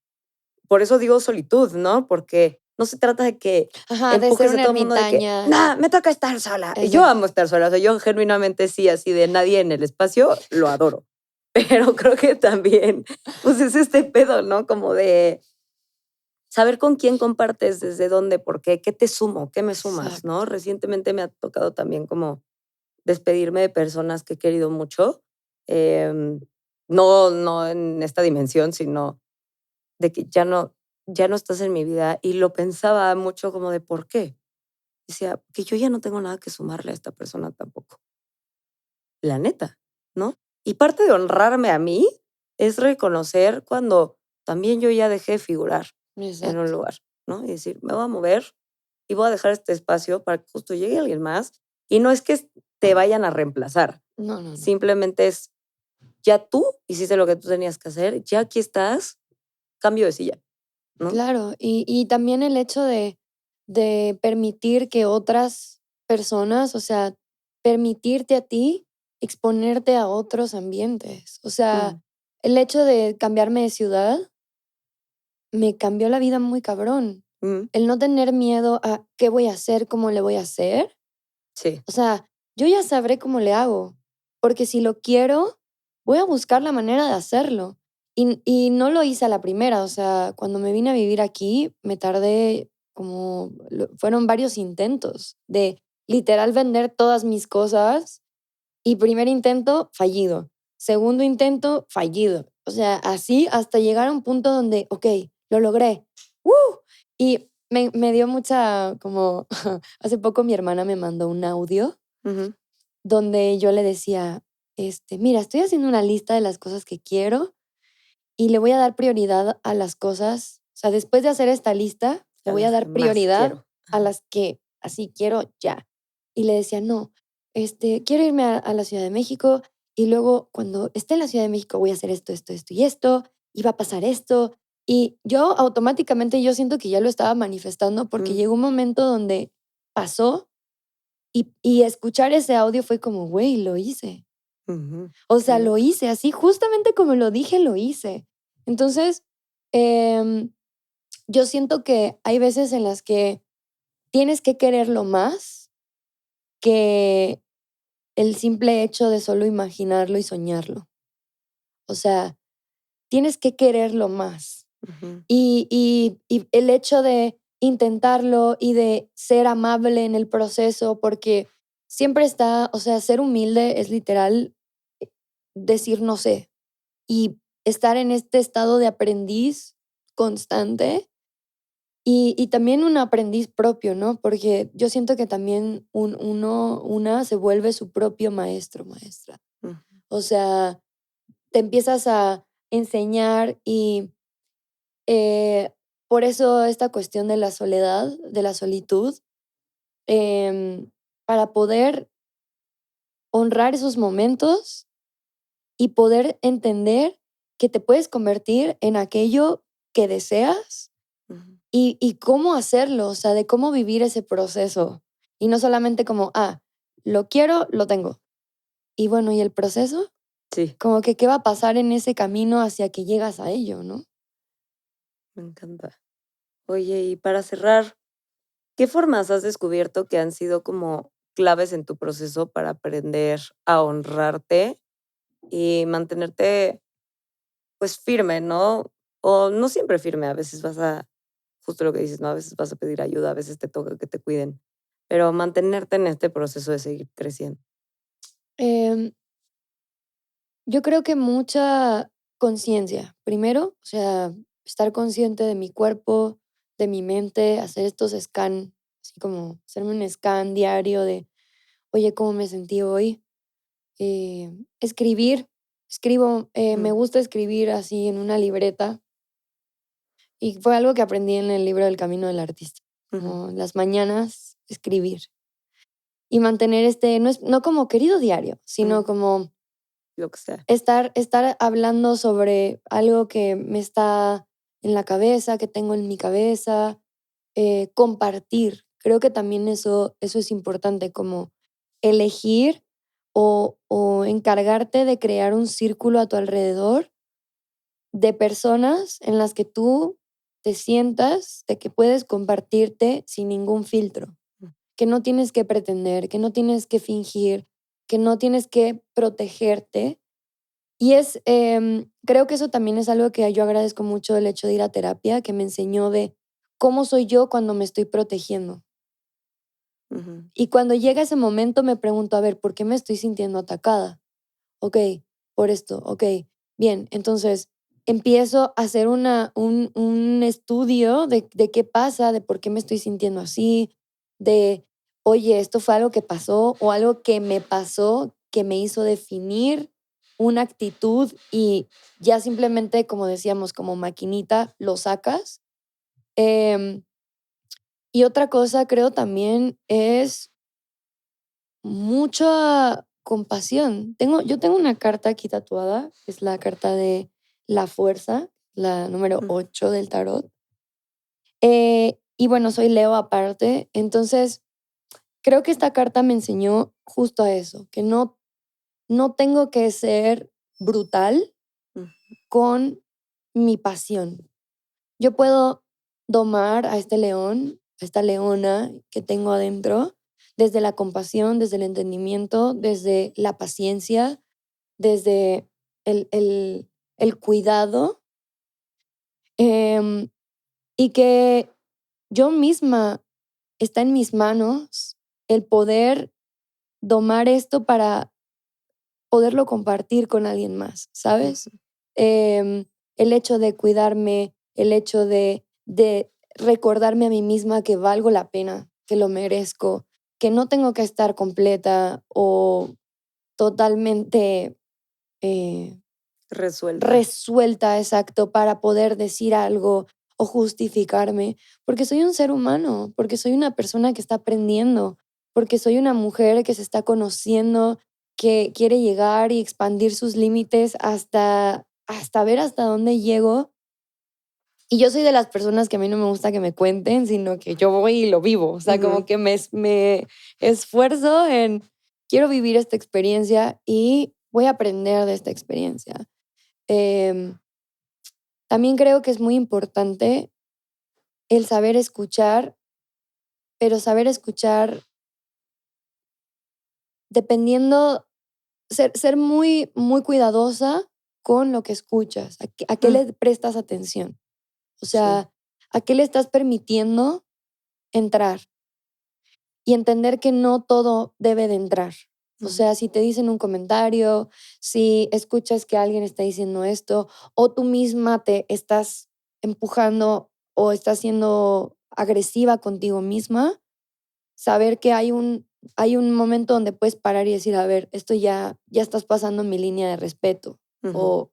Speaker 2: por eso digo solitud, ¿no? Porque no se trata de que
Speaker 1: Ajá, de ser
Speaker 2: empujes a
Speaker 1: una
Speaker 2: todo el mundo de que,
Speaker 1: ermitaña.
Speaker 2: no, me toca estar sola. Y yo
Speaker 1: Exacto.
Speaker 2: amo estar sola, o sea, yo genuinamente sí, así de nadie en el espacio, lo adoro. Pero creo que también, pues es este pedo, ¿no? Como de saber con quién compartes, desde dónde, por qué te sumo, qué me sumas, ¿no?
Speaker 1: Exacto.
Speaker 2: Recientemente me ha tocado también como despedirme de personas que he querido mucho, em, no en esta dimensión, sino de que ya no estás en mi vida, y lo pensaba mucho como de, ¿por qué? Decía, que yo ya no tengo nada que sumarle a esta persona tampoco, la neta, ¿no? Y parte de honrarme a mí es reconocer cuando también yo ya dejé de figurar en un
Speaker 1: Exacto.
Speaker 2: lugar, ¿no? Y decir, me voy a mover y voy a dejar este espacio para que justo llegue alguien más, y no es que te vayan a reemplazar,
Speaker 1: No, no, no.
Speaker 2: simplemente es, ya tú hiciste lo que tú tenías que hacer, ya aquí estás, cambio de silla, ¿no?
Speaker 1: Claro, y también el hecho de permitir que otras personas, o sea, permitirte a ti exponerte a otros ambientes. O sea,
Speaker 2: Mm,
Speaker 1: el hecho de cambiarme de ciudad me cambió la vida muy cabrón.
Speaker 2: mm,
Speaker 1: El no tener miedo a qué voy a hacer, cómo le voy a hacer.
Speaker 2: sí,
Speaker 1: O sea, yo ya sabré cómo le hago, porque si lo quiero, voy a buscar la manera de hacerlo. Y no lo hice a la primera, o sea, cuando me vine a vivir aquí, me tardé como, fueron varios intentos de literal vender todas mis cosas y primer intento, fallido. Segundo intento, fallido. O sea, así hasta llegar a un punto donde, ok, lo logré. ¡Uh! Y me dio mucha, como, hace poco mi hermana me mandó un audio
Speaker 2: ujú,
Speaker 1: donde yo le decía, mira, estoy haciendo una lista de las cosas que quiero y le voy a dar prioridad a las cosas, o sea, después de hacer esta lista, le
Speaker 2: a
Speaker 1: voy a
Speaker 2: las que
Speaker 1: dar
Speaker 2: más
Speaker 1: prioridad
Speaker 2: quiero.
Speaker 1: a
Speaker 2: Ajá,
Speaker 1: las que así quiero ya. Y le decía, no, quiero irme a la Ciudad de México y luego cuando esté en la Ciudad de México voy a hacer esto, esto, esto y esto, y va a pasar esto. Y yo automáticamente yo siento que ya lo estaba manifestando porque
Speaker 2: mm,
Speaker 1: llegó un momento donde pasó y escuchar ese audio fue como, güey, lo hice.
Speaker 2: ujú,
Speaker 1: O
Speaker 2: qué
Speaker 1: sea, lo
Speaker 2: loco.
Speaker 1: hice así, justamente como lo dije, lo hice. Entonces, em, yo siento que hay veces en las que tienes que quererlo más que el simple hecho de solo imaginarlo y soñarlo. O sea, tienes que quererlo más.
Speaker 2: Ujú,
Speaker 1: Y el hecho de intentarlo y de ser amable en el proceso, porque siempre está, o sea, ser humilde es literal decir no sé y estar en este estado de aprendiz constante y también un aprendiz propio, ¿no? Porque yo siento que también una se vuelve su propio maestro, maestra.
Speaker 2: ujú,
Speaker 1: O sea, te empiezas a enseñar y por eso esta cuestión de la soledad, de la solitud, em, para poder honrar esos momentos y poder entender que te puedes convertir en aquello que deseas
Speaker 2: ujú.
Speaker 1: y cómo hacerlo, o sea, de cómo vivir ese proceso. Y no solamente como, lo quiero, lo tengo. Y bueno, ¿y el proceso?
Speaker 2: Sí,
Speaker 1: Como que qué va a pasar en ese camino hacia que llegas a ello, ¿no?
Speaker 2: me encanta. Oye, y para cerrar, ¿qué formas has descubierto que han sido como claves en tu proceso para aprender a honrarte y mantenerte, pues, firme, ¿no? O no siempre firme, a veces vas a justo lo que dices, ¿no? A veces vas a pedir ayuda, a veces te toca que te cuiden, pero mantenerte en este proceso de seguir creciendo.
Speaker 1: Em, yo creo que mucha conciencia. Primero, o sea, estar consciente de mi cuerpo, de mi mente, hacer estos scan, así como hacerme un scan diario de, oye, ¿cómo me sentí hoy? Escribir, escribo, me
Speaker 2: Mm,
Speaker 1: gusta escribir así en una libreta y fue algo que aprendí en el libro del Camino del Artista,
Speaker 2: ujú,
Speaker 1: como las mañanas escribir y mantener no es, no como querido diario, sino
Speaker 2: mm,
Speaker 1: como
Speaker 2: lo que sea.
Speaker 1: estar hablando sobre algo que me está en la cabeza, que tengo en mi cabeza, compartir. Creo que también eso es importante, como elegir o encargarte de crear un círculo a tu alrededor de personas en las que tú te sientas de que puedes compartirte sin ningún filtro, que no tienes que pretender, que no tienes que fingir, que no tienes que protegerte. Y creo que eso también es algo que yo agradezco mucho el hecho de ir a terapia, que me enseñó de cómo soy yo cuando me estoy protegiendo.
Speaker 2: Ujú.
Speaker 1: Y cuando llega ese momento me pregunto, a ver, ¿por qué me estoy sintiendo atacada? Ok, por esto, ok, bien. Entonces empiezo a hacer un estudio de qué pasa, de por qué me estoy sintiendo así, de, oye, esto fue algo que pasó o algo que me pasó que me hizo definir una actitud y ya simplemente, como decíamos, como maquinita, lo sacas. Em, y otra cosa creo también es mucha compasión. Yo tengo una carta aquí tatuada, es la carta de la fuerza, la número
Speaker 2: Mm.
Speaker 1: 8 del tarot. Y bueno, soy Leo aparte, entonces creo que esta carta me enseñó justo a eso, que no tengo que ser brutal
Speaker 2: Mm.
Speaker 1: con mi pasión. Yo puedo domar a este león, a esta leona que tengo adentro, desde la compasión, desde el entendimiento, desde la paciencia, desde el cuidado, em, y que yo misma está en mis manos el poder domar esto para poderlo compartir con alguien más, ¿sabes?
Speaker 2: Ujú.
Speaker 1: El hecho de cuidarme, el hecho de recordarme a mí misma que valgo la pena, que lo merezco, que no tengo que estar completa o totalmente eh,
Speaker 2: Resuelta.
Speaker 1: resuelta, exacto, para poder decir algo o justificarme, porque soy un ser humano, porque soy una persona que está aprendiendo, porque soy una mujer que se está conociendo, que quiere llegar y expandir sus límites hasta ver hasta dónde llego. Y yo soy de las personas que a mí no me gusta que me cuenten, sino que yo voy y lo vivo. O sea, como
Speaker 2: Ujú.
Speaker 1: que me esfuerzo en, quiero vivir esta experiencia y voy a aprender de esta experiencia. Em, También creo que es muy importante el saber escuchar, pero saber escuchar dependiendo, ser muy, muy cuidadosa con lo que escuchas, a qué
Speaker 2: Mm.
Speaker 1: le prestas atención. O
Speaker 2: Sí.
Speaker 1: sea, a qué le estás permitiendo entrar y entender que no todo debe de entrar. O
Speaker 2: Ujú.
Speaker 1: sea, si te dicen un comentario, si escuchas que alguien está diciendo esto, o tú misma te estás empujando o estás siendo agresiva contigo misma, saber que hay un momento donde puedes parar y decir, a ver, esto ya estás pasando mi línea de respeto,
Speaker 2: Ujú.
Speaker 1: o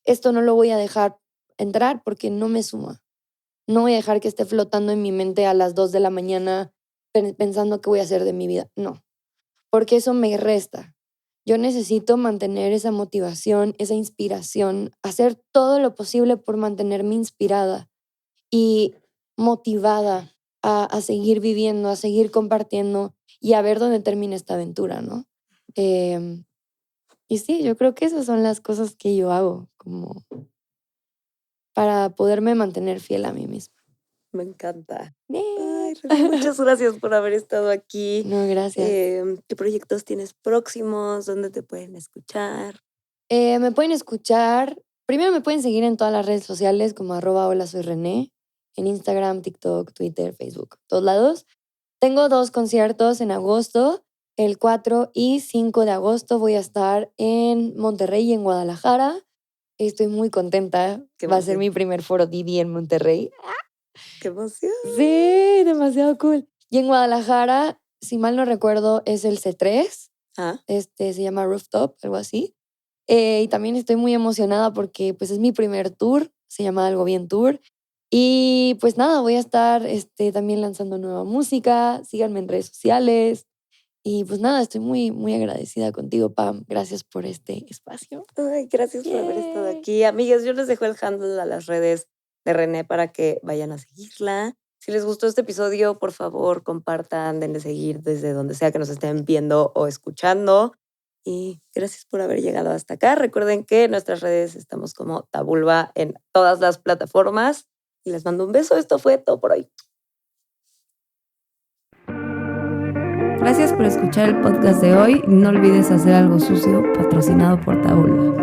Speaker 1: esto no lo voy a dejar entrar porque no me suma. No voy a dejar que esté flotando en mi mente a las 2 de la mañana pensando qué voy a hacer de mi vida. No, porque eso me resta. Yo necesito mantener esa motivación, esa inspiración, hacer todo lo posible por mantenerme inspirada y motivada a seguir viviendo, a seguir compartiendo y a ver dónde termina esta aventura, ¿no? Em, y sí, yo creo que esas son las cosas que yo hago como para poderme mantener fiel a mí misma.
Speaker 2: Me encanta.
Speaker 1: Yeah.
Speaker 2: Ay, René, muchas gracias por haber estado aquí.
Speaker 1: No, gracias.
Speaker 2: ¿Qué proyectos tienes próximos? ¿Dónde te pueden escuchar?
Speaker 1: Me pueden escuchar, primero me pueden seguir en todas las redes sociales como @hola soy René, en Instagram, TikTok, Twitter, Facebook, todos lados. Tengo 2 conciertos en agosto, el 4 y 5 de agosto voy a estar en Monterrey y en Guadalajara. Estoy muy contenta,
Speaker 2: Qué
Speaker 1: va a ser
Speaker 2: emoción.
Speaker 1: mi primer foro Didi en Monterrey.
Speaker 2: Qué emoción.
Speaker 1: Sí, demasiado cool. Y en Guadalajara, si mal no recuerdo, es el C3,
Speaker 2: Ah,
Speaker 1: se llama Rooftop, algo así. Y también estoy muy emocionada porque pues es mi primer tour, se llama Algo Bien Tour. Y pues nada, voy a estar también lanzando nueva música, síganme en redes sociales. Y pues nada, estoy muy, muy agradecida contigo, Pam. Gracias por este espacio.
Speaker 2: ay, gracias por haber estado
Speaker 1: Yay.
Speaker 2: aquí. Amigas, yo les dejo el handle a las redes de René para que vayan a seguirla. Si les gustó este episodio, por favor, compartan, denle seguir desde donde sea que nos estén viendo o escuchando. Y gracias por haber llegado hasta acá. Recuerden que en nuestras redes estamos como Tabulba en todas las plataformas. y les mando un beso. Esto fue todo por hoy.
Speaker 3: Gracias por escuchar el podcast de hoy. No olvides hacer algo sucio patrocinado por Tabulba.